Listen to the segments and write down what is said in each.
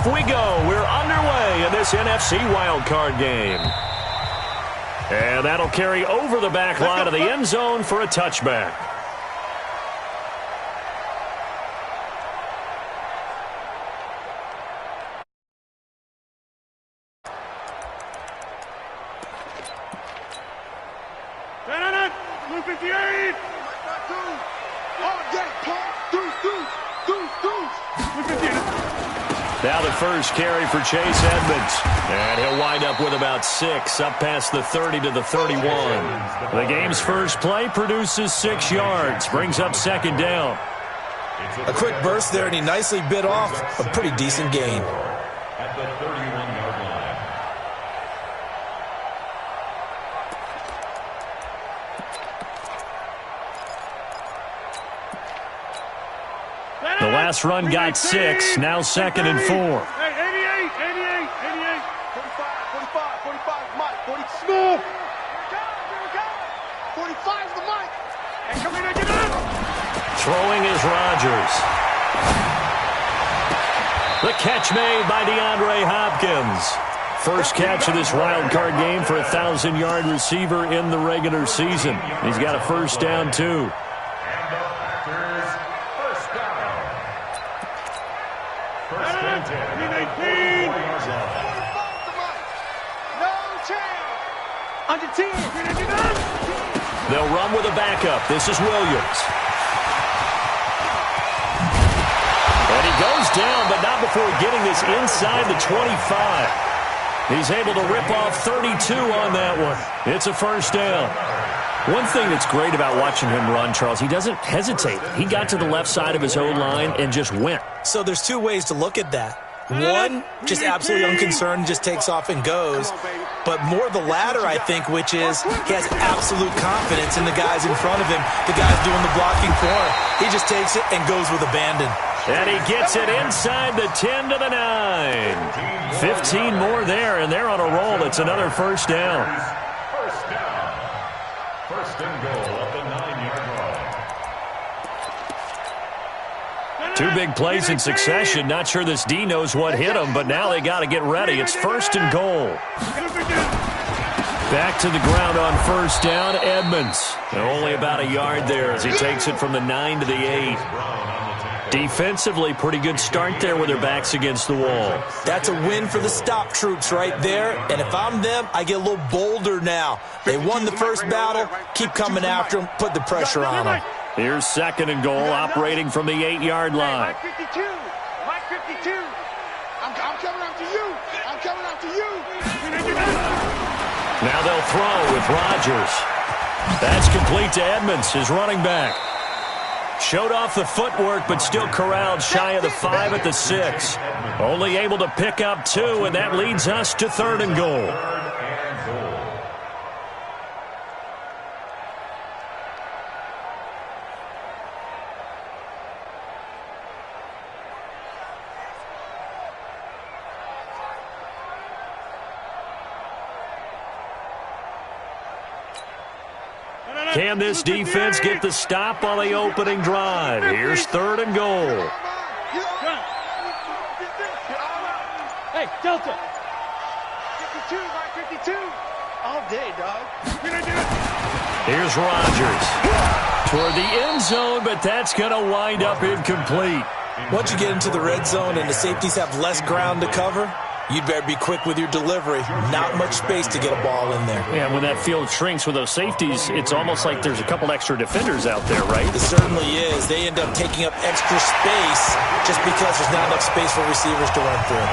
off we go. We're underway in this NFC wildcard game. And that'll carry over the back line of the end zone for a touchback. Now the first carry for Chase Edmonds. And he'll wind up with about 6, up past the 30 to the 31. The game's first play produces 6 yards, brings up second down. A quick burst there, and he nicely bit off a pretty decent gain. At the 31-yard line. The last run got 6, now second and 4. Hey, 88, 45, Mike, 40, smooth. 45's the Mike. Hey, come in and get up. Throwing is Rodgers. The catch made by DeAndre Hopkins. First catch of this wild card game for a 1,000-yard receiver in the regular season. He's got a first down, too. They'll run with a backup. This is Williams. And he goes down, but not before getting this inside the 25. He's able to rip off 32 on that one. It's a first down. One thing that's great about watching him run, Charles, he doesn't hesitate. He got to the left side of his O-line and just went. So there's 2 ways to look at that. One, just absolutely unconcerned, just takes off and goes. But more the latter, I think, which is he has absolute confidence in the guys in front of him, the guys doing the blocking for him. He just takes it and goes with abandon. And he gets it inside the 10 to the 9. 15 more there, and they're on a roll. It's another first down. First down. First and goal at the 9-yard line. 2 big plays in succession. Not sure this D knows what hit him, but now they got to get ready. It's first and goal. Back to the ground on first down, Edmonds. Only about a yard there as he takes it from the 9 to the 8. Defensively, pretty good start there with their backs against the wall. That's a win for the stop troops right there. And if I'm them, I get a little bolder now. They won the first battle. Keep coming after them. Put the pressure on them. Here's second and goal, operating from the 8-yard line. Mike 52. Mike 52. I'm coming after you. I'm coming after you. Now they'll throw with Rodgers. That's complete to Edmonds, his running back. Showed off the footwork, but still corralled shy of the 5 at the 6. Only able to pick up 2, and that leads us to third and goal. Can this defense get the stop on the opening drive? Here's third and goal. Hey, Delta. 52, Mike 52. All day, dog. Here's Rodgers. Toward the end zone, but that's going to wind up incomplete. Once you get into the red zone and the safeties have less ground to cover, you'd better be quick with your delivery. Not much space to get a ball in there. Yeah, when that field shrinks with those safeties, it's almost like there's a couple extra defenders out there, right? It certainly is. They end up taking up extra space just because there's not enough space for receivers to run through.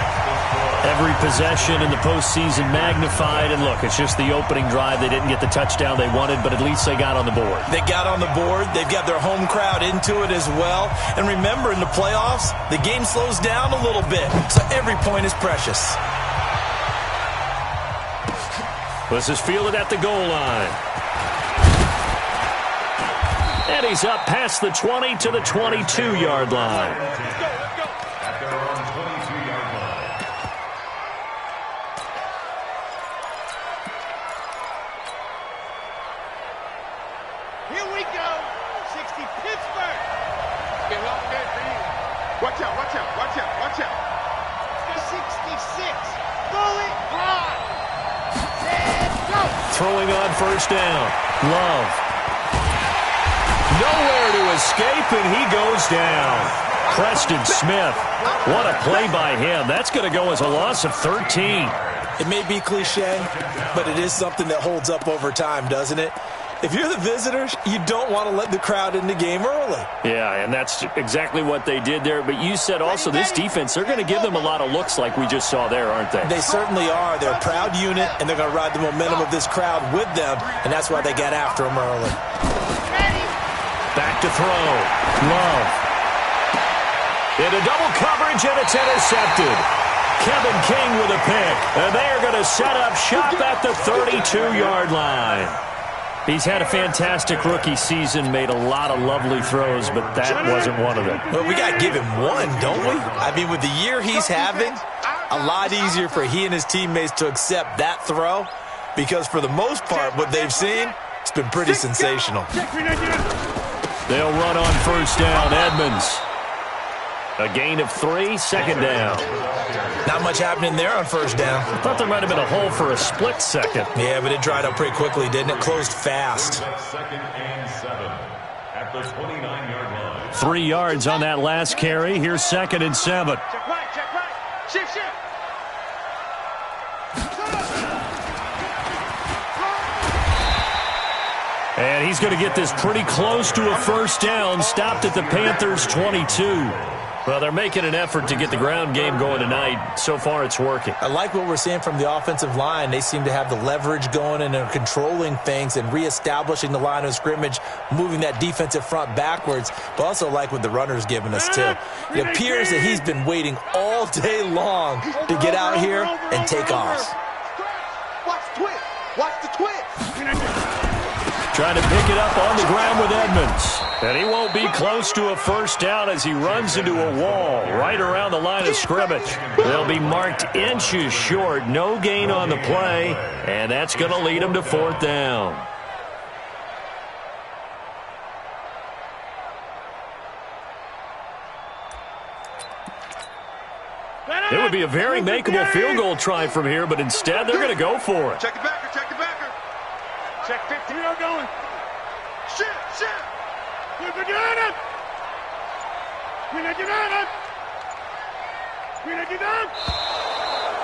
Every possession in the postseason magnified, and look, it's just the opening drive. They didn't get the touchdown they wanted, but at least they got on the board. They got on the board. They've got their home crowd into it as well. And remember, in the playoffs, the game slows down a little bit, so every point is precious. This is fielded at the goal line. And he's up past the 20 to the 22-yard line. At their own 22-yard line. Here we go. 60 Pittsburgh. Get well good for you. Watch out, watch out, watch out, watch out. throwing on first down. Love. Nowhere to escape, and he goes down. Preston Smith. What a play by him. That's going to go as a loss of 13. It may be cliche, but it is something that holds up over time, doesn't it? If you're the visitors, you don't want to let the crowd in the game early. Yeah, and that's exactly what they did there. But you said also this defense, they're going to give them a lot of looks like we just saw there, aren't they? They certainly are. They're a proud unit, and they're going to ride the momentum of this crowd with them, and that's why they got after them early. Back to throw. Love. Into double coverage, and it's intercepted. Kevin King with a pick, and they are going to set up shop at the 32-yard line. He's had a fantastic rookie season, made a lot of lovely throws, but that wasn't one of them. Well, we got to give him one, don't we? I mean, with the year he's having, a lot easier for he and his teammates to accept that throw because for the most part, what they've seen, it's been pretty sensational. They'll run on first down. Edmonds. A gain of 3, second down. Not much happening there on first down. I thought there might have been a hole for a split second. Yeah, but it dried up pretty quickly, didn't it? Closed fast. Second and 7 at the 29-yard line. 3 yards on that last carry. Here's second and 7. Check right, check right. Shift, shift. And he's going to get this pretty close to a first down. Stopped at the Panthers' 22. Well, they're making an effort to get the ground game going tonight. So far, it's working. I like what we're seeing from the offensive line. They seem to have the leverage going and they're controlling things and reestablishing the line of scrimmage, moving that defensive front backwards, but also like what the runner's giving us, too. It appears that he's been waiting all day long to get out here and take off. Watch the twist. Watch the twist. Trying to pick it up on the ground with Edmonds. And he won't be close to a first down as he runs into a wall right around the line of scrimmage. They'll be marked inches short. No gain on the play. And that's going to lead him to fourth down. It would be a very makeable field goal try from here, but instead they're going to go for it. Check it backer, check it backer. Check 15. We are going. Shit, shit. We're doing it.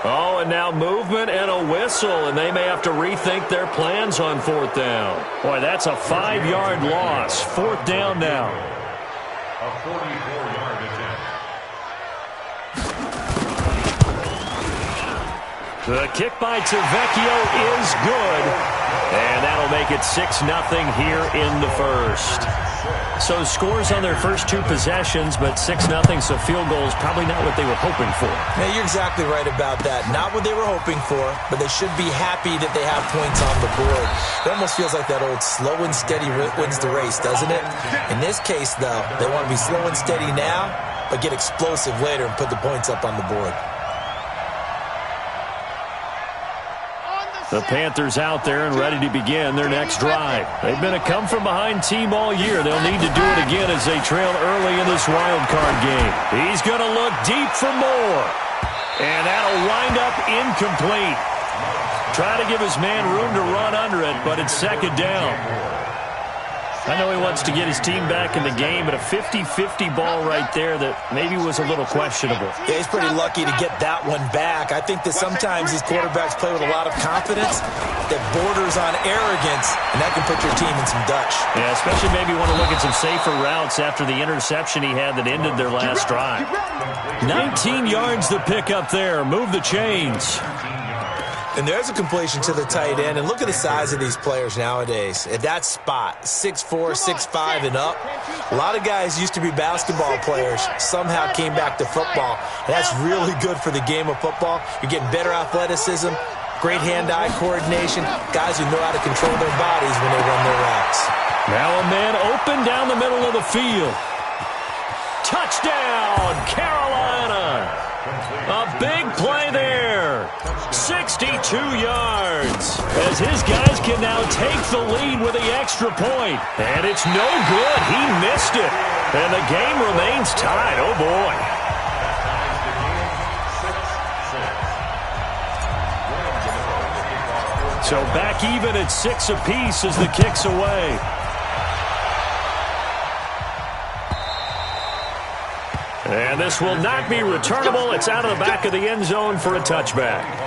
Oh, and now movement and a whistle, and they may have to rethink their plans on fourth down. Boy, that's a 5-yard loss. Fourth down now. A 44-yard attempt. The kick by Tavecchio is good, and that'll make it 6-0 here in the first. So scores on their first 2 possessions, but 6-0, so field goal is probably not what they were hoping for. Yeah, you're exactly right about that. Not what they were hoping for, but they should be happy that they have points on the board. It almost feels like that old slow and steady wins the race, doesn't it? In this case, though, they want to be slow and steady now, but get explosive later and put the points up on the board. The Panthers out there and ready to begin their next drive. They've been a come-from-behind team all year. They'll need to do it again as they trail early in this wild card game. He's going to look deep for more. And that'll wind up incomplete. Try to give his man room to run under it, but it's second down. I know he wants to get his team back in the game, but a 50-50 ball right there that maybe was a little questionable. Yeah, he's pretty lucky to get that one back. I think that sometimes these quarterbacks play with a lot of confidence that borders on arrogance, and that can put your team in some Dutch. Yeah, especially maybe want to look at some safer routes after the interception he had that ended their last drive. 19 yards to pick up there. Move the chains. And there's a completion to the tight end. And look at the size of these players nowadays. At that spot, 6'4", 6'5", and up. A lot of guys used to be basketball players. Somehow came back to football. And that's really good for the game of football. You're getting better athleticism, great hand-eye coordination, guys who know how to control their bodies when they run their routes. Now a man open down the middle of the field. Touchdown, Carolina. A big play there. 62 yards. As his guys can now take the lead with the extra point. And it's no good. He missed it. And the game remains tied. Oh, boy. So back even at 6 apiece as the kick's away. And this will not be returnable. It's out of the back of the end zone for a touchback.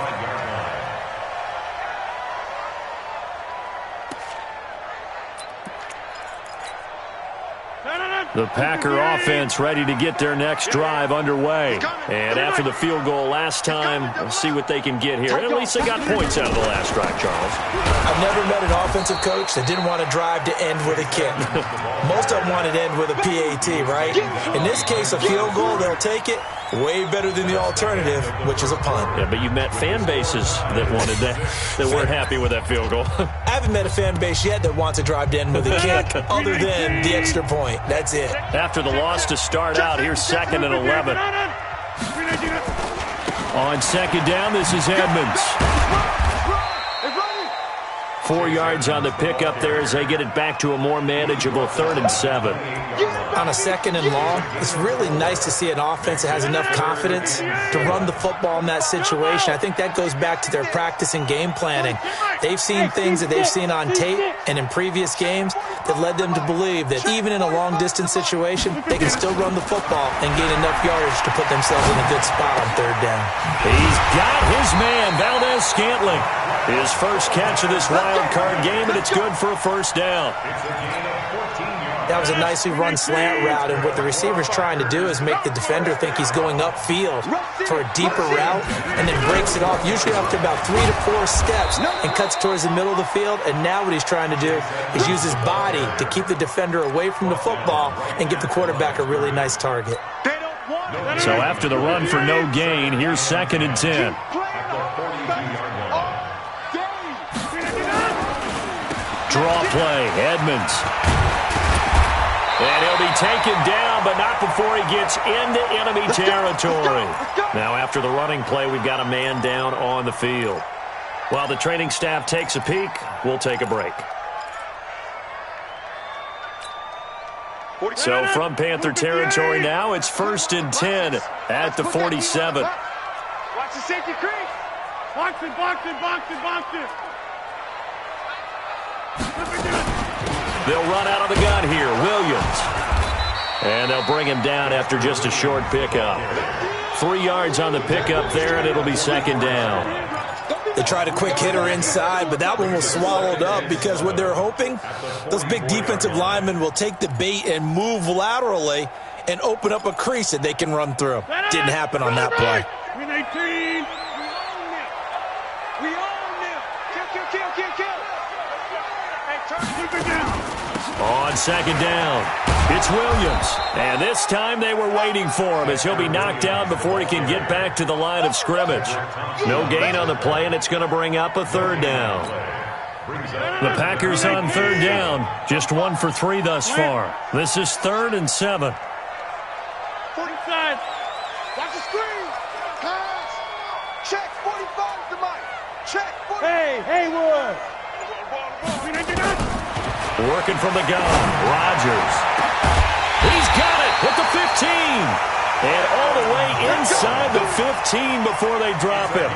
The Packer offense ready to get their next drive underway. And after the field goal last time, we'll see what they can get here. And at least they got points out of the last drive, Charles. I've never met an offensive coach that didn't want to drive to end with a kick. Most of them want to end with a PAT, right? In this case, a field goal, they'll take it. Way better than the alternative, which is a punt. Yeah, but you met fan bases that wanted that weren't happy with that field goal. I haven't met a fan base yet that wants to drive to end with a kick other than the extra point. That's it. After the loss to start out, here's 2nd and 11. On second down, this is Edmonds. 4 yards on the pickup there as they get it back to a more manageable 3rd and 7. On a 2nd and long, it's really nice to see an offense that has enough confidence to run the football in that situation. I think that goes back to their practice and game planning. They've seen things that they've seen on tape and in previous games that led them to believe that even in a long-distance situation, they can still run the football and gain enough yardage to put themselves in a good spot on 3rd down. He's got his man, Valdez-Scantling. His first catch of this wild card game, and it's good for a 1st down. That was a nicely run slant route, and what the receiver's trying to do is make the defender think he's going upfield for a deeper route, and then breaks it off, usually after about 3 to 4 steps, and cuts towards the middle of the field. And now what he's trying to do is use his body to keep the defender away from the football and give the quarterback a really nice target. So after the run for no gain, here's 2nd and 10. Draw play, Edmonds. And he'll be taken down, but not before he gets into enemy territory. Now, after the running play, we've got a man down on the field. While the training staff takes a peek, we'll take a break. So from Panther territory now, it's 1st and 10 at the 47. Watch the safety creep. Box it, box it, box it, box it. They'll run out of the gun here, Williams. And they'll bring him down after just a short pickup. 3 yards on the pickup there, and it'll be 2nd down. They tried a quick hitter inside, but that one was swallowed up because what they're hoping, those big defensive linemen will take the bait and move laterally and open up a crease that they can run through. Didn't happen on that play. We 19. We own them. Kill. Hey, turn down. On 2nd down, it's Williams. And this time they were waiting for him as he'll be knocked down before he can get back to the line of scrimmage. No gain on the play, and it's going to bring up a 3rd down. The Packers on 3rd down, just 1 for 3 thus far. This is 3rd and 7. 40 side. Watch the screen. Pass. Check 45 to Mike. Check 45. Hey, Haywood. Working from the gun, Rodgers. He's got it at the 15. And all the way inside the 15 before they drop him.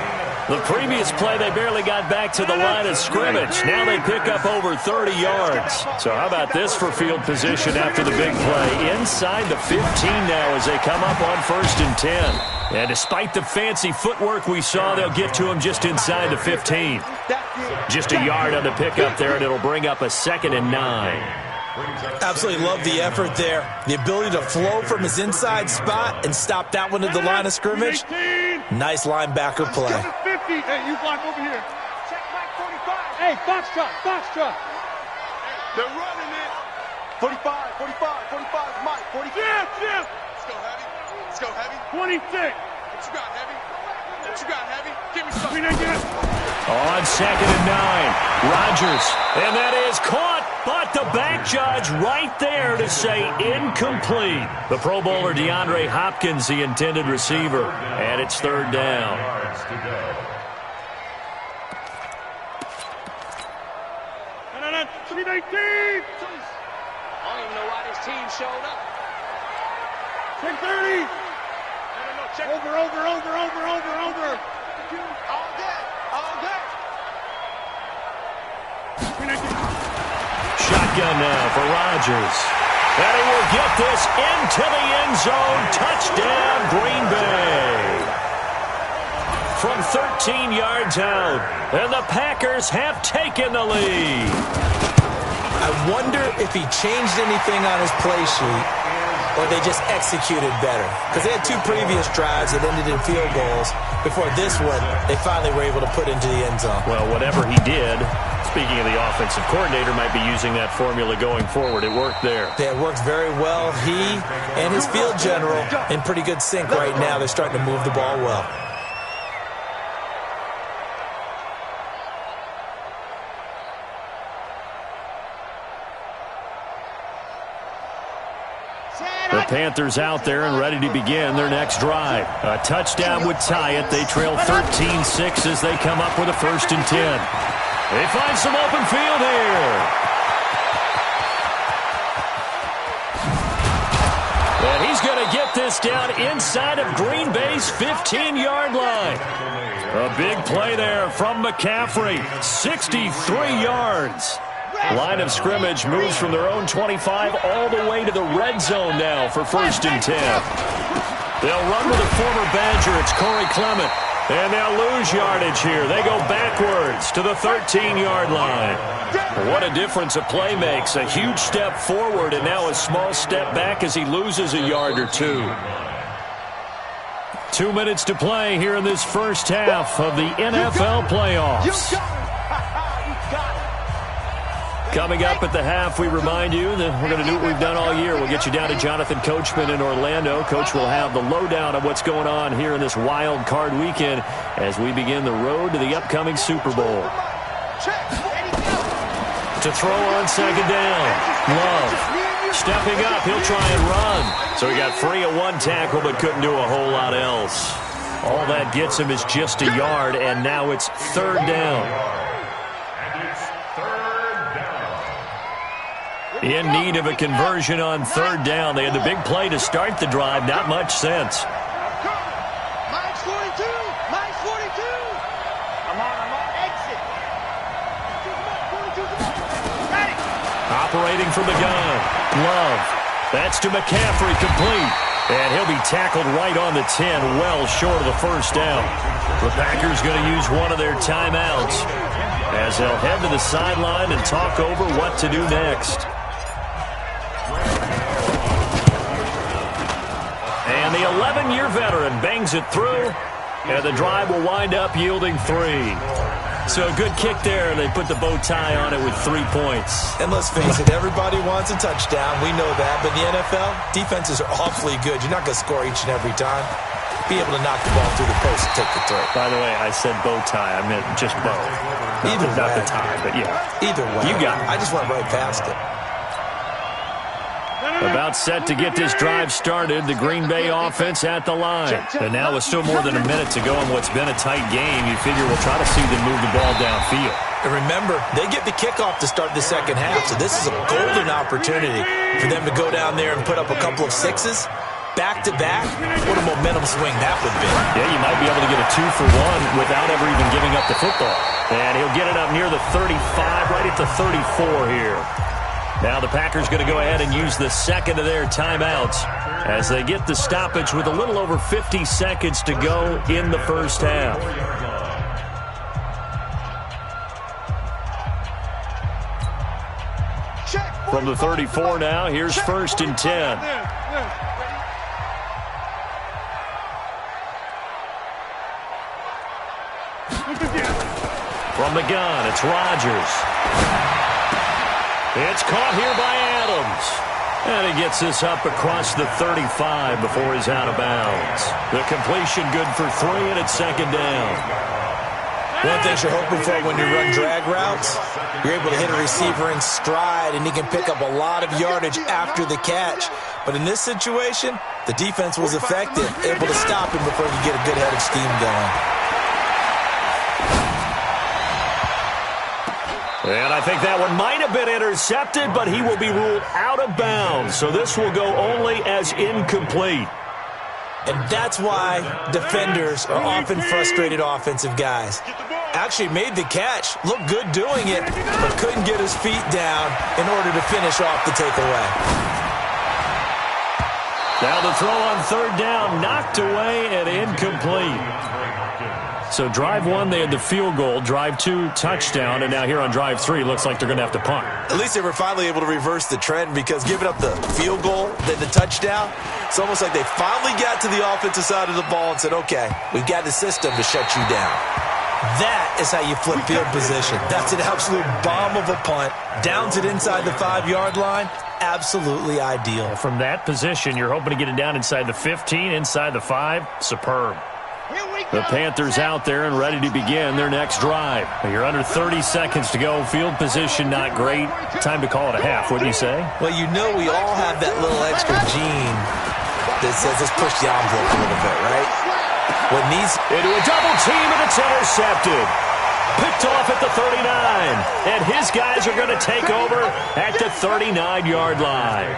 The previous play, they barely got back to the line of scrimmage. Now they pick up over 30 yards. So how about this for field position after the big play? Inside the 15 now as they come up on 1st and 10. And despite the fancy footwork we saw, they'll get to him just inside the 15. Just a yard on the pickup there, and it'll bring up a 2nd and 9. Absolutely love the effort there. The ability to flow from his inside spot and stop that one at the line of scrimmage. Nice linebacker play. 50. Hey, you block over here. Check back 45. Hey, box truck. They're running it. 45, Mike, 45. Jim. Let's go heavy. 26. What you got, heavy? Give me something. On 2nd and 9, Rodgers. And that is caught, but the back judge right there to say incomplete. The Pro Bowler DeAndre Hopkins, the intended receiver, and it's 3rd down. No, 319. I don't even know why this team showed up. Check 30. No. Check. Over. All day. shotgun now for Rodgers. And he will get this into the end zone. Touchdown, Green Bay. From 13 yards out, and the Packers have taken the lead. I wonder if he changed anything on his play sheet or they just executed better. Because they had 2 previous drives that ended in field goals. Before this one, they finally were able to put into the end zone. Well, whatever he did, speaking of the offensive coordinator, might be using that formula going forward. It worked there. Yeah, it worked very well. He and his field general in pretty good sync right now. They're starting to move the ball well. The Panthers out there and ready to begin their next drive. A touchdown would tie it. They trail 13-6 as they come up with a 1st and 10. They find some open field here. And he's going to get this down inside of Green Bay's 15-yard line. A big play there from McCaffrey. 63 yards. Line of scrimmage moves from their own 25 all the way to the red zone now for 1st and 10. They'll run with a former Badger. It's Corey Clement. And they'll lose yardage here. They go backwards to the 13-yard line. What a difference a play makes. A huge step forward and now a small step back as he loses a yard or 2. 2 minutes to play here in this first half of the NFL playoffs. Coming up at the half, we remind you that we're going to do what we've done all year. We'll get you down to Jonathan Coachman in Orlando. Coach will have the lowdown of what's going on here in this wild card weekend as we begin the road to the upcoming Super Bowl. To throw on 2nd down. Love. Stepping up, he'll try and run. So he got free of 1 tackle but couldn't do a whole lot else. All that gets him is just a yard, and now it's 3rd down. In need of a conversion on 3rd down. They had the big play to start the drive. Not much sense. Mine's 42. Mine's 42. I'm on. Exit. 42. Ready. Operating from the gun. Love. That's to McCaffrey, complete. And he'll be tackled right on the 10, well short of the 1st down. The Packers going to use one of their timeouts as they'll head to the sideline and talk over what to do next. And the 11-year veteran bangs it through, and the drive will wind up yielding 3. So a good kick there. They put the bow tie on it with 3 points. And let's face it, everybody wants a touchdown. We know that. But in the NFL, defenses are awfully good. You're not going to score each and every time. Be able to knock the ball through the post and take the throw. By the way, I said bow tie. I meant just bow. Either way. Not the tie, but yeah. Either way. You got it. I just went right past it. About set to get this drive started, the Green Bay offense at the line. And now with still more than a minute to go in what's been a tight game, you figure we'll try to see them move the ball downfield. And remember, they get the kickoff to start the 2nd half, so this is a golden opportunity for them to go down there and put up a couple of 6s. Back-to-back, what a momentum swing that would be. Yeah, you might be able to get a 2-for-1 without ever even giving up the football. And he'll get it up near the 35, right at the 34 here. Now the Packers going to go ahead and use the 2nd of their timeouts as they get the stoppage with a little over 50 seconds to go in the first half. From the 34 now, here's 1st and 10. From the gun, it's Rodgers. It's caught here by Adams. And he gets this up across the 35 before he's out of bounds. The completion good for 3, and it's 2nd down. One thing you're hoping for when you run drag routes, you're able to hit a receiver in stride, and he can pick up a lot of yardage after the catch. But in this situation, the defense was effective, able to stop him before he could get a good head of steam going. And I think that one might have been intercepted, but he will be ruled out of bounds. So this will go only as incomplete. And that's why defenders are often frustrated offensive guys. Actually made the catch. Looked good doing it, but couldn't get his feet down in order to finish off the takeaway. Now the throw on third down, knocked away and incomplete. So drive one, they had the field goal. Drive two, touchdown. And now here on drive three, looks like they're going to have to punt. At least they were finally able to reverse the trend, because giving up the field goal, then the touchdown, it's almost like they finally got to the offensive side of the ball and said, okay, we've got the system to shut you down. That is how you flip field position. That's an absolute bomb of a punt. Downs it inside the 5-yard line. Absolutely ideal. From that position, you're hoping to get it down inside the 15, inside the 5. Superb. The Panthers out there and ready to begin their next drive. You're under 30 seconds to go. Field position not great. Time to call it a half, wouldn't you say? Well, you know we all have that little extra gene that says let's push the envelope a little bit, right? When these into a double team, and it's intercepted. Picked off at the 39. And his guys are going to take over at the 39-yard line.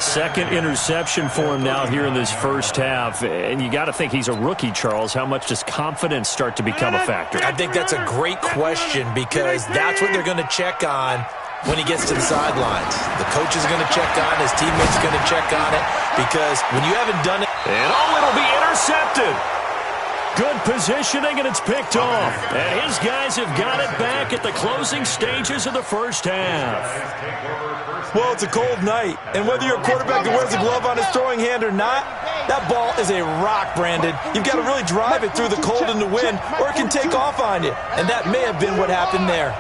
Second interception for him now here in this first half. And you got to think he's a rookie, Charles. How much does confidence start to become a factor? I think that's a great question, because that's what they're going to check on when he gets to the sidelines. The coach is going to check on it. His teammates are going to check on it, because when you haven't done it. And it'll be intercepted. Good positioning, and it's picked off. And his guys have got it back at the closing stages of the first half. Well, it's a cold night, and whether you're a quarterback that wears a glove on his throwing hand or not, that ball is a rock, Brandon. You've got to really drive it through the cold and the wind, or it can take off on you. And that may have been what happened there.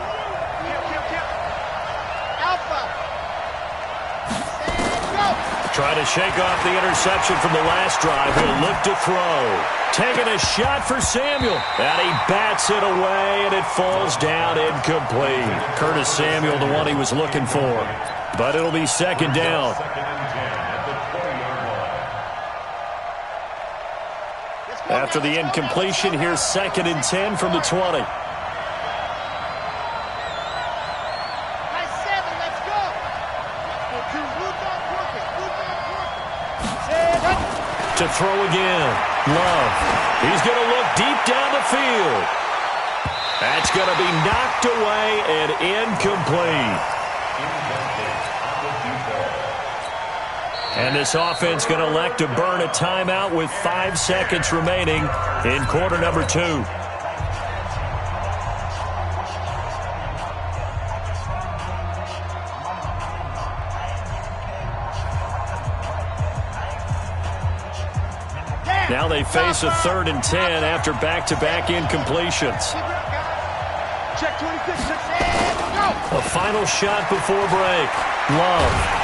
Try to shake off the interception from the last drive. He'll look to throw. Taking a shot for Samuel. And he bats it away, and it falls down incomplete. Curtis Samuel, the one he was looking for. But it'll be second down. After the incompletion, here's 2nd and 10 from the 20. To throw again. Love. He's going to look deep down the field. That's going to be knocked away and incomplete. And this offense going to elect to burn a timeout with 5 seconds remaining in quarter number 2. Now they face a 3rd and 10 after back-to-back incompletions. Check 26. Go. A final shot before break. Love.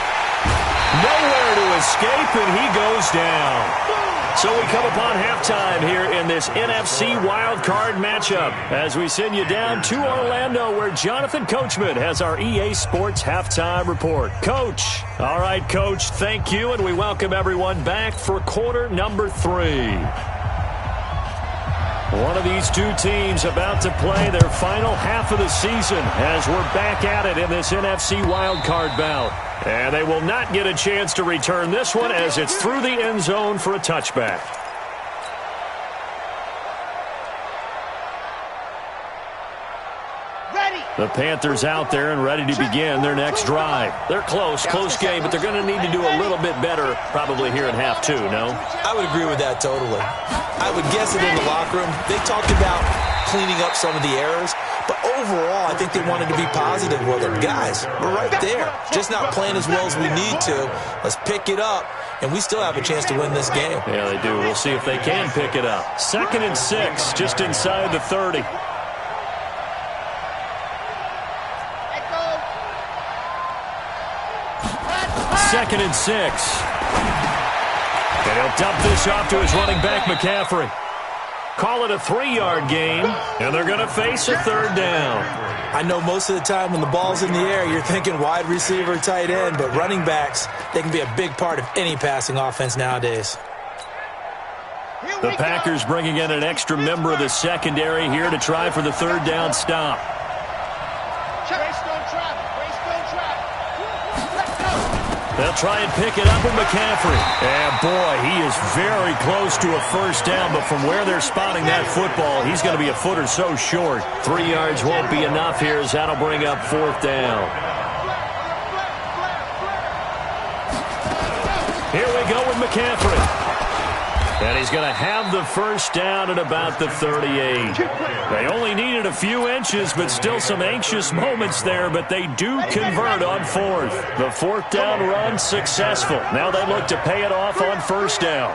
Nowhere to escape, and he goes down. So we come upon halftime here in this NFC wildcard matchup as we send you down to Orlando, where Jonathan Coachman has our EA Sports halftime report. Coach. All right, Coach, thank you, and we welcome everyone back for quarter number 3. One of these two teams about to play their final half of the season as we're back at it in this NFC wildcard bout. And they will not get a chance to return this one as it's through the end zone for a touchback. The Panthers out there and ready to begin their next drive. They're close game, but they're going to need to do a little bit better probably here in half 2, no? I would agree with that totally. I would guess it in the locker room. They talked about cleaning up some of the errors, but overall, I think they wanted to be positive with them. Guys, we're right there. Just not playing as well as we need to. Let's pick it up, and we still have a chance to win this game. Yeah, they do. We'll see if they can pick it up. 2nd and 6, just inside the 30. Second and 6. And he'll dump this off to his running back, McCaffrey. Call it a 3-yard gain, and they're going to face a 3rd down. I know most of the time when the ball's in the air, you're thinking wide receiver, tight end, but running backs, they can be a big part of any passing offense nowadays. The Packers bringing in an extra member of the secondary here to try for the 3rd down stop. They'll try and pick it up with McCaffrey. And boy, he is very close to a first down, but from where they're spotting that football, he's going to be a foot or so short. 3 yards won't be enough here as that'll bring up 4th down. Here we go with McCaffrey. And he's going to have the first down at about the 38. They only needed a few inches, but still some anxious moments there, but they do convert on 4th. The 4th down run successful. Now they look to pay it off on first down.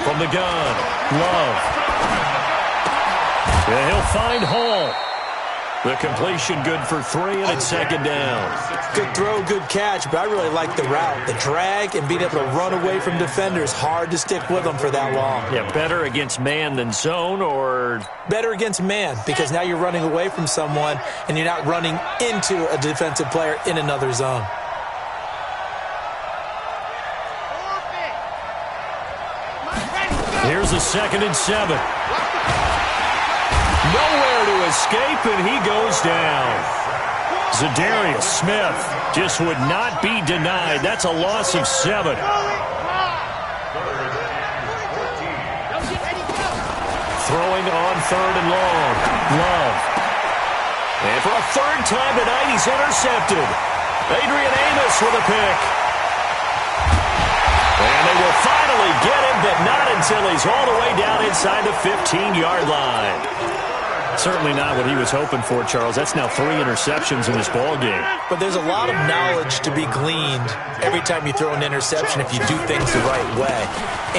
From the gun, Love. And he'll find Hall. The completion good for 3, and it's 2nd down. Good throw, good catch, but I really like the route. The drag and being able to run away from defenders. Hard to stick with them for that long. Yeah, better against man than zone, or? Better against man, because now you're running away from someone, and you're not running into a defensive player in another zone. Here's a 2nd and 7. Nowhere to escape, and he goes down. Zadarius Smith just would not be denied. That's a loss of 7. Throwing on 3rd and long. Love. And for a 3rd time tonight, he's intercepted. Adrian Amos with a pick. And they will finally get him, but not until he's all the way down inside the 15-yard line. Certainly not what he was hoping for, Charles. That's now 3 interceptions in this ballgame. But there's a lot of knowledge to be gleaned every time you throw an interception if you do things the right way.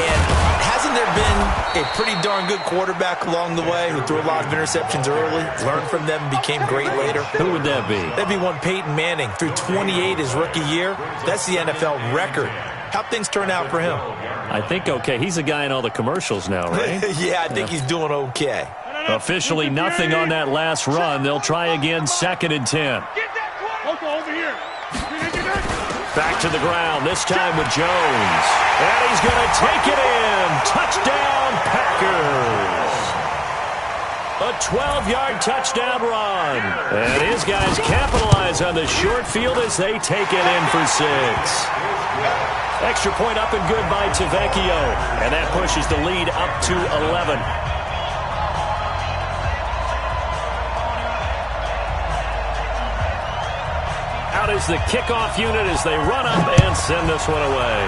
And hasn't there been a pretty darn good quarterback along the way who threw a lot of interceptions early, learned from them, and became great later? Who would that be? That'd be one Peyton Manning. Threw 28 his rookie year. That's the NFL record. How'd things turn out for him? I think okay. He's a guy in all the commercials now, right? Yeah, I think he's doing okay. Officially nothing on that last run. They'll try again, 2nd and 10. Back to the ground, this time with Jones. And he's going to take it in. Touchdown, Packers. A 12-yard touchdown run. And his guys capitalize on the short field as they take it in for 6. Extra point up and good by Tavecchio. And that pushes the lead up to 11. Out is the kickoff unit as they run up and send this one away.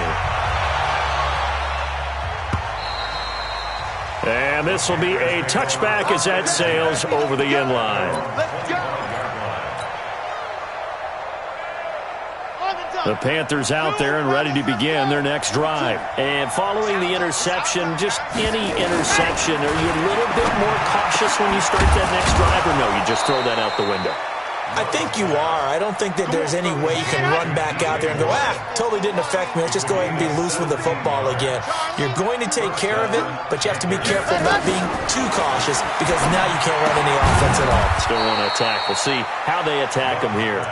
And this will be a touchback as that sails over the end line. The Panthers out there and ready to begin their next drive. And following the interception, just any interception, are you a little bit more cautious when you start that next drive, or no, you just throw that out the window? I think you are. I don't think that there's any way you can run back out there and go, totally didn't affect me. Let's just go ahead and be loose with the football again. You're going to take care of it, but you have to be careful about being too cautious because now you can't run any offense at all. Still want to attack. We'll see how they attack them here.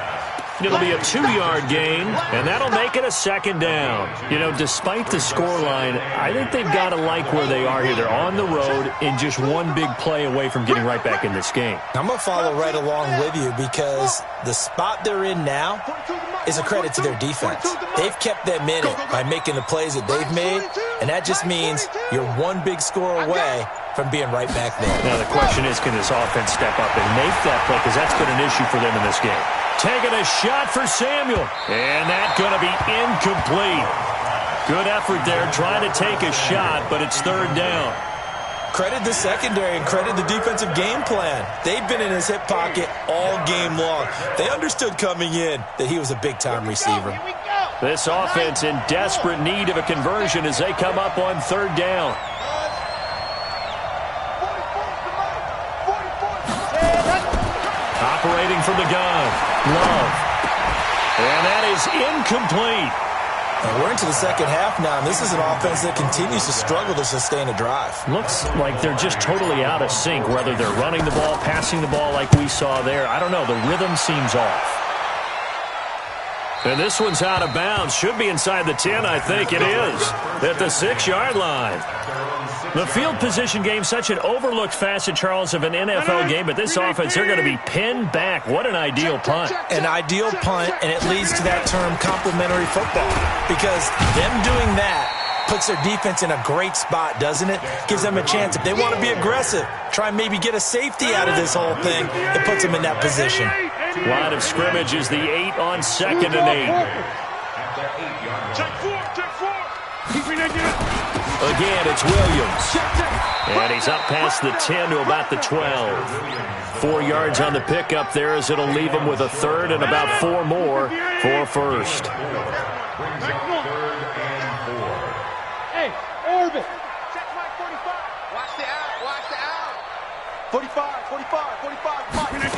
It'll be a 2-yard gain, and that'll make it a 2nd down. You know, despite the scoreline, I think they've got to like where they are here. They're on the road and just one big play away from getting right back in this game. I'm going to follow right along with you because the spot they're in now is a credit to their defense. They've kept them in it by making the plays that they've made, and that just means you're one big score away from being right back there. Now, the question is, can this offense step up and make that play? Because that's been an issue for them in this game. Taking a shot for Samuel. And that's going to be incomplete. Good effort there trying to take a shot, but it's 3rd down. Credit the secondary and credit the defensive game plan. They've been in his hip pocket all game long. They understood coming in that he was a big-time receiver. This offense in desperate need of a conversion as they come up on 3rd down. Operating from the gun, Love. And that is incomplete. And we're into the second half now, and this is an offense that continues to struggle to sustain a drive. Looks like they're just totally out of sync, whether they're running the ball, passing the ball like we saw there. I don't know. The rhythm seems off. And this one's out of bounds. Should be inside the 10, I think it is. At the 6-yard line. The field position game, such an overlooked facet, Charles, of an NFL game, but this offense, they're going to be pinned back. What an ideal punt. An ideal punt, and it leads to that term complementary football. Because them doing that puts their defense in a great spot, doesn't it? Gives them a chance. If they want to be aggressive, try and maybe get a safety out of this whole thing, it puts them in that position. Line of scrimmage is the 8 on 2nd and 8. Check 4, check 4. Again, it's Williams. And he's up past the 10 to about the 12. 4 yards on the pickup there as it'll leave him with a 3rd and about 4 more for first. Hey, Orbit. Check Mike 45. Watch the out, watch the out. 45, 45, 45, Mike.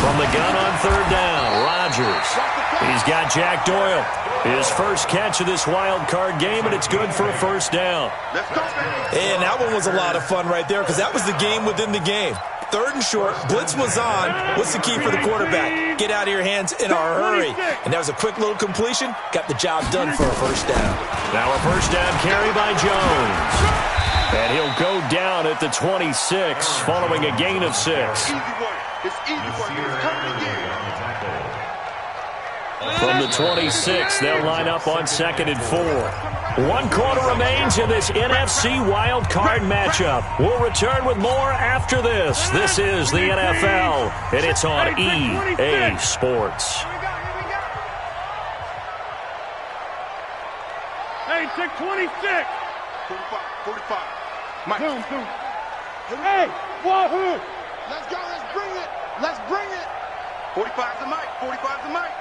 From the gun on 3rd down, Rodgers. He's got Jack Doyle. His first catch of this wild card game, and it's good for a first down. Let's go, baby. And that one was a lot of fun right there because that was the game within the game. 3rd and short, blitz was on. What's the key for the quarterback? Get out of your hands in a hurry. And that was a quick little completion. Got the job done for a first down. Now a first down carry by Jones. And he'll go down at the 26 following a gain of 6. Easy work. It's easy work. It's coming again. From the 26, they'll line up on 2nd and 4. 1 quarter remains in this NFC wild card matchup. We'll return with more after this. This is the NFL, and it's on EA Sports. Hey, check 26. 45, 45. Mike. Hey, Wahoo. Let's go. Let's bring it. Let's bring it. 45 to Mike. 45 to Mike.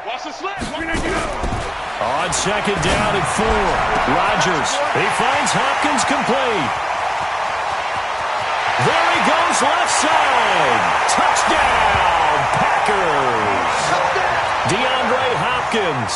Watch the slip. On 2nd down and 4, Rodgers. He finds Hopkins complete. There he goes left side. Touchdown, Packers. DeAndre Hopkins,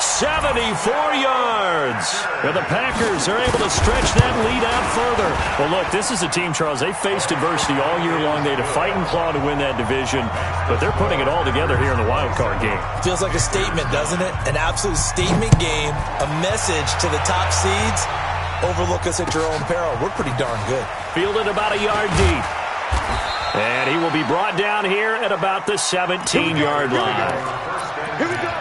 74 yards. And the Packers are able to stretch that lead out further. Well, look, this is a team, Charles, they faced adversity all year long. They had to fight and claw to win that division, but they're putting it all together here in the wild card game. Feels like a statement, doesn't it? An absolute statement game, a message to the top seeds. Overlook us at your own peril. We're pretty darn good. Fielded about a yard deep. And he will be brought down here at about the 17-yard line. Here we go.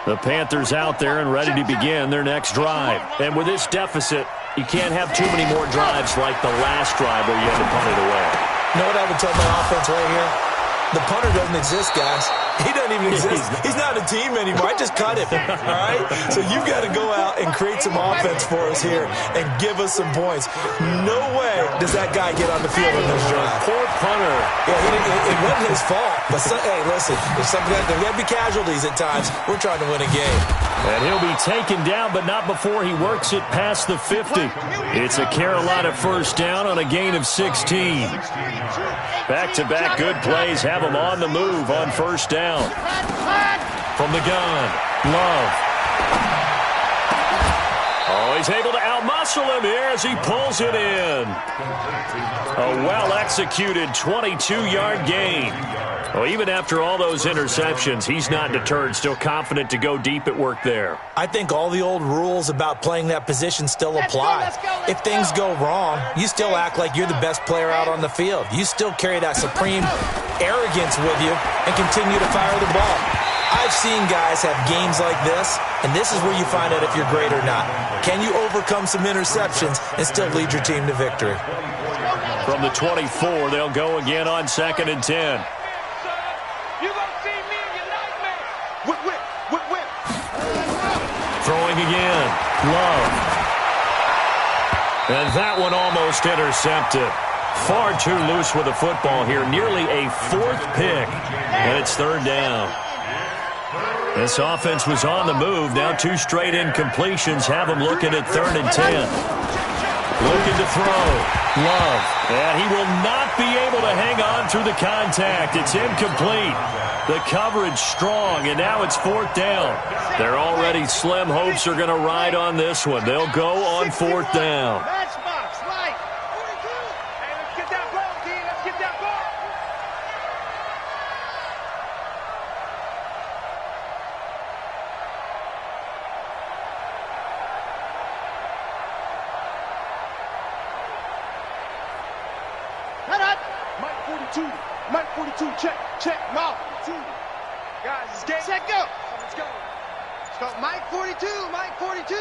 The Panthers out there and ready to begin their next drive. And with this deficit, you can't have too many more drives like the last drive where you had to punt it away. You know what I would tell my offense right here? The punter doesn't exist, guys. He doesn't even exist. He's not a team anymore. I just cut him, all right? So you've got to go out and create some offense for us here and give us some points. No way does that guy get on the field in this drive. Poor punter. Yeah, it wasn't his fault. But, hey, listen, there's got to be casualties at times. We're trying to win a game. And he'll be taken down, but not before he works it past the 50. It's a Carolina first down on a gain of 16. Back-to-back good plays have him on the move on first down. From the gun, Love. Oh, he's able to outmuscle him here as he pulls it in. A well-executed 22-yard gain. Well, even after all those interceptions, he's not deterred, still confident to go deep at work there. I think all the old rules about playing that position still apply. If things go wrong, you still act like you're the best player out on the field. You still carry that supreme arrogance with you and continue to fire the ball. I've seen guys have games like this, and this is where you find out if you're great or not. Can you overcome some interceptions and still lead your team to victory? From the 24, they'll go again on 2nd and 10. You're going to see me in your nightmare. Whip. Throwing again. Love. And that one almost intercepted. Far too loose with the football here. Nearly a 4th pick. And it's 3rd down. This offense was on the move. Now 2 straight incompletions have them looking at 3rd and 10. Looking to throw. Love. And he will not be able to hang on through the contact. It's incomplete. The coverage strong, and now it's 4th down. Their already slim hopes are going to ride on this one. They'll go on 4th down. Matchbox, right. 42. Hey, let's get that ball, D. Let's get that ball. Mike 42. Mike 42, check, mouth. 2. Guys, it's game. Set, go. Let's go. Let's go. Mike 42, Mike 42.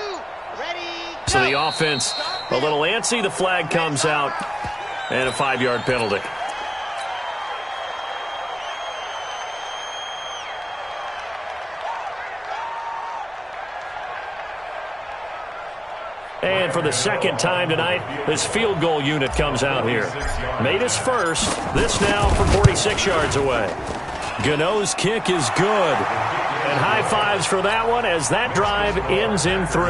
Ready, go. So the offense a little antsy. The flag comes out, and a 5-yard penalty. And for the second time tonight, this field goal unit comes out here. Made his first. This now from 46 yards away. Gano's kick is good. And high fives for that one as that drive ends in 3.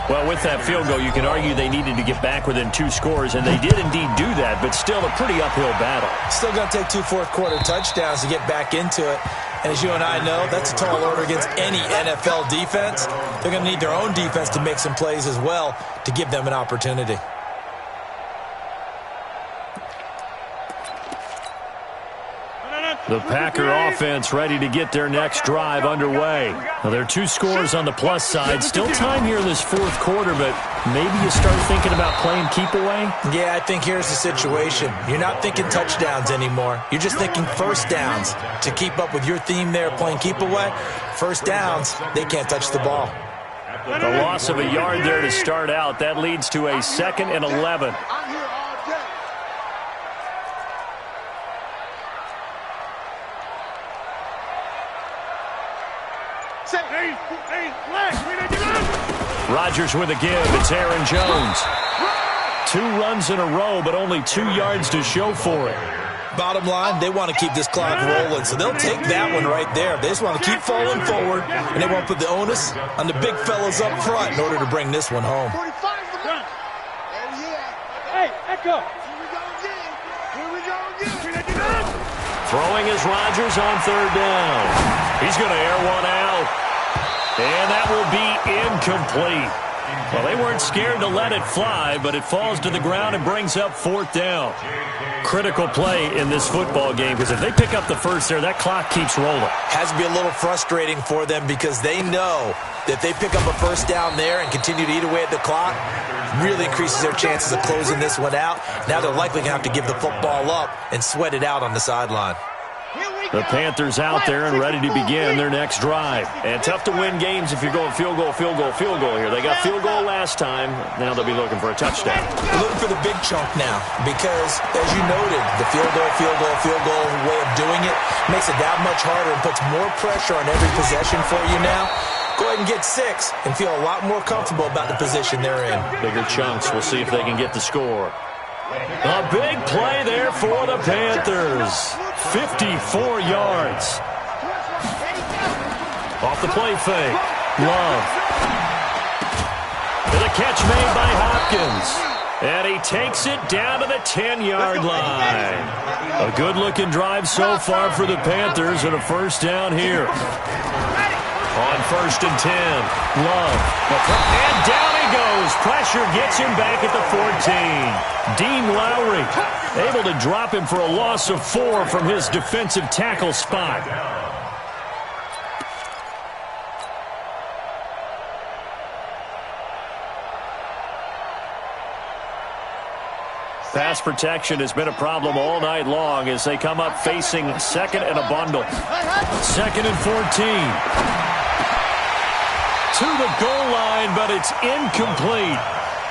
Well, with that field goal, you can argue they needed to get back within 2 scores, and they did indeed do that, but still a pretty uphill battle. Still going to take 2 fourth-quarter touchdowns to get back into it. And as you and I know, that's a tall order against any NFL defense. They're going to need their own defense to make some plays as well to give them an opportunity. The Packer offense ready to get their next drive underway. Now, there are 2 scores on the plus side. Still time here in this 4th quarter, but maybe you start thinking about playing keep away? Yeah, I think here's the situation. You're not thinking touchdowns anymore. You're just thinking first downs. To keep up with your theme there, playing keep away, first downs, they can't touch the ball. The loss of a yard there to start out. That leads to a 2nd and 11. I'm here all day. Say, hey, Rodgers with a give. It's Aaron Jones. 2 runs in a row, but only 2 yards to show for it. Bottom line, they want to keep this clock rolling, so they'll take that one right there. They just want to keep falling forward, and they won't put the onus on the big fellas up front in order to bring this one home. 45's the run. Oh, yeah. Hey, Echo. Here we go again. Here we go again. Throwing is Rodgers on 3rd down. He's going to air one out. And that will be incomplete. Well, they weren't scared to let it fly, but it falls to the ground and brings up 4th down. Critical play in this football game, because if they pick up the first there, that clock keeps rolling. Has to be a little frustrating for them because they know that if they pick up a first down there and continue to eat away at the clock, really increases their chances of closing this one out. Now they're likely going to have to give the football up and sweat it out on the sideline. The Panthers out there and ready to begin their next drive. And tough to win games if you're going field goal here. They got field goal last time. Now they'll be looking for a touchdown. They're looking for the big chunk now because, as you noted, the field goal way of doing it makes it that much harder and puts more pressure on every possession for you now. Go ahead and get 6 and feel a lot more comfortable about the position they're in. Bigger chunks. We'll see if they can get the score. A big play there for the Panthers. 54 yards. Off the play fake. Love. And a catch made by Hopkins. And he takes it down to the 10-yard line. A good-looking drive so far for the Panthers and a first down here. On 1st and 10. Love. And down he goes. Pressure gets him back at the 14. Dean Lowry able to drop him for a loss of 4 from his defensive tackle spot. Pass protection has been a problem all night long as they come up facing 2nd and a bundle. 2nd and 14. To the goal line, but it's incomplete.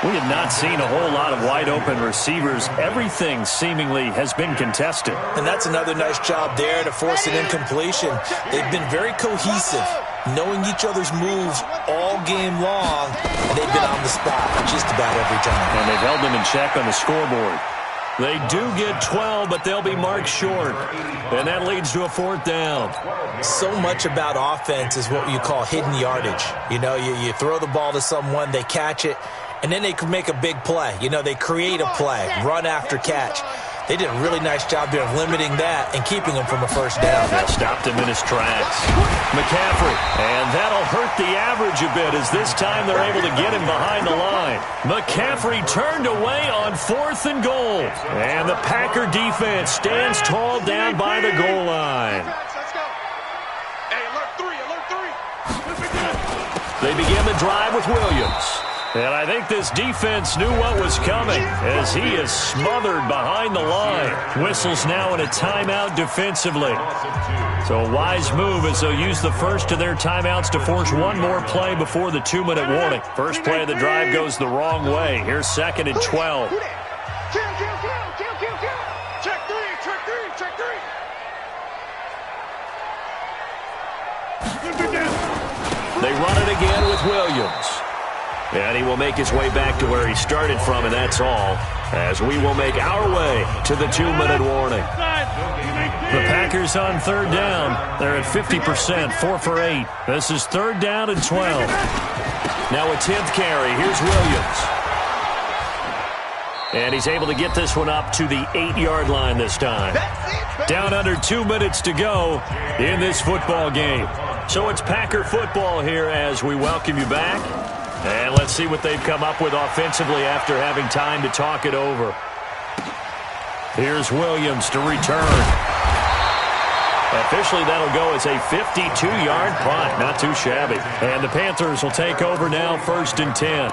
We have not seen a whole lot of wide-open receivers. Everything seemingly has been contested. And that's another nice job there to force an incompletion. They've been very cohesive, knowing each other's moves all game long, and they've been on the spot just about every time. And they've held them in check on the scoreboard. They do get 12, but they'll be marked short. And that leads to a 4th down. So much about offense is what you call hidden yardage. You know, you throw the ball to someone, they catch it, and then they can make a big play. You know, they create a play, run after catch. They did a really nice job there of limiting that and keeping him from a first down. Yeah, stopped him in his tracks. McCaffrey, and that'll hurt the average a bit as this time they're able to get him behind the line. McCaffrey turned away on 4th and goal. And the Packer defense stands tall down by the goal line. They begin the drive with Williams. And I think this defense knew what was coming as he is smothered behind the line. Whistles now in a timeout defensively. So a wise move as they'll use the first of their timeouts to force one more play before the 2-minute warning. First play of the drive goes the wrong way. Here's 2nd and 12. Check three. They run it again with Williams. And he will make his way back to where he started from, and that's all, as we will make our way to the 2-minute warning. The Packers on 3rd down. They're at 50%, 4 for 8. This is 3rd down and 12. Now a 10th carry. Here's Williams. And he's able to get this one up to the 8-yard line this time. Down under 2 minutes to go in this football game. So it's Packer football here as we welcome you back. And let's see what they've come up with offensively after having time to talk it over. Here's Williams to return. Officially, that'll go as a 52-yard punt. Not too shabby. And the Panthers will take over now, 1st and 10.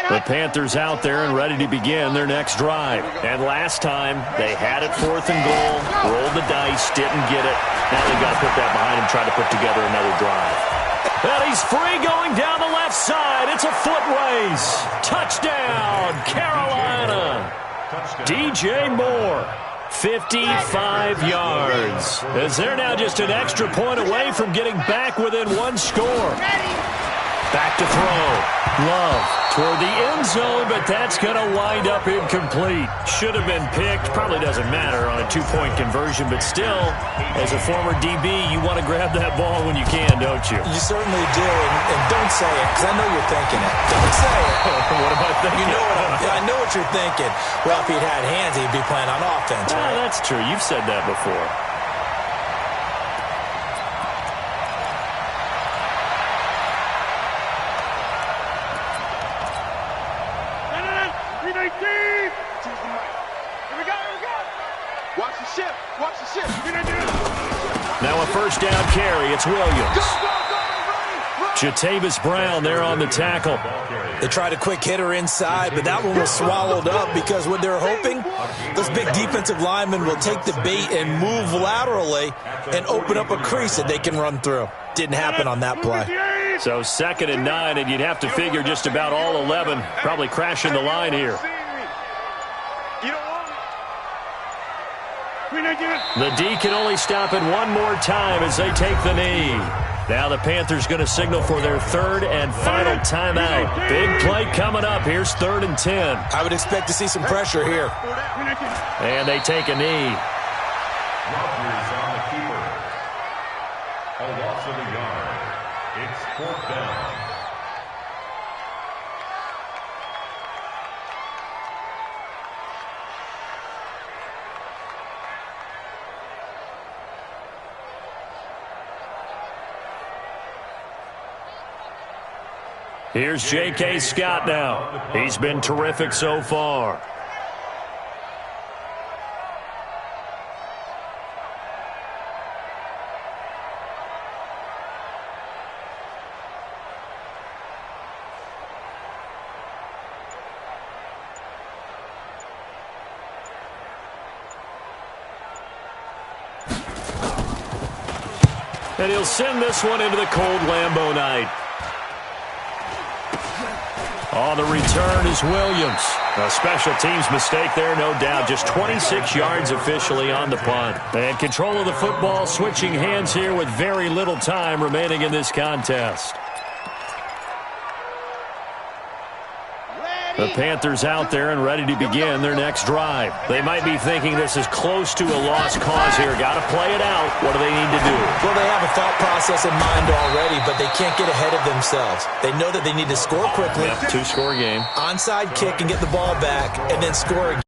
The Panthers out there and ready to begin their next drive. And last time, they had it 4th and goal, rolled the dice, didn't get it. Now they've got to put that behind them, try to put together another drive. And he's free going down the left side. It's a foot race. Touchdown, Carolina. DJ Moore, 55 yards. As they're now just an extra point away from getting back within one score. Back to throw. Love toward the end zone, but that's going to wind up incomplete. Should have been picked. Probably doesn't matter on a 2-point conversion, but still, as a former DB, you want to grab that ball when you can, don't you? You certainly do, and don't say it, because I know you're thinking it. Don't say it. What am I thinking? You know I know what you're thinking. Well, if he'd had hands, he'd be playing on offense, right? Oh, that's true. You've said that before. Now a 1st down carry. It's Williams. Jatavis Brown there on the tackle. They tried a quick hitter inside, but that one was swallowed up because what they're hoping, those big defensive linemen will take the bait and move laterally and open up a crease that they can run through. Didn't happen on that play. So 2nd and 9, and you'd have to figure just about all 11 probably crashing the line here. The D can only stop it one more time as they take the knee. Now the Panthers going to signal for their 3rd and final timeout. Big play coming up. Here's 3rd and 10. I would expect to see some pressure here. And they take a knee. Rodgers on the keeper. A loss of a yard. It's 4th down. Here's J.K. Scott now. He's been terrific so far. And he'll send this one into the cold Lambeau night. On the return is Williams. A special teams mistake there, no doubt. Just 26 yards officially on the punt. And control of the football switching hands here with very little time remaining in this contest. The Panthers out there and ready to begin their next drive. They might be thinking this is close to a lost cause here. Got to play it out. What do they need to do? Well, they have a thought process in mind already, but they can't get ahead of themselves. They know that they need to score quickly. Yep, two-score game. Onside kick and get the ball back, and then score again.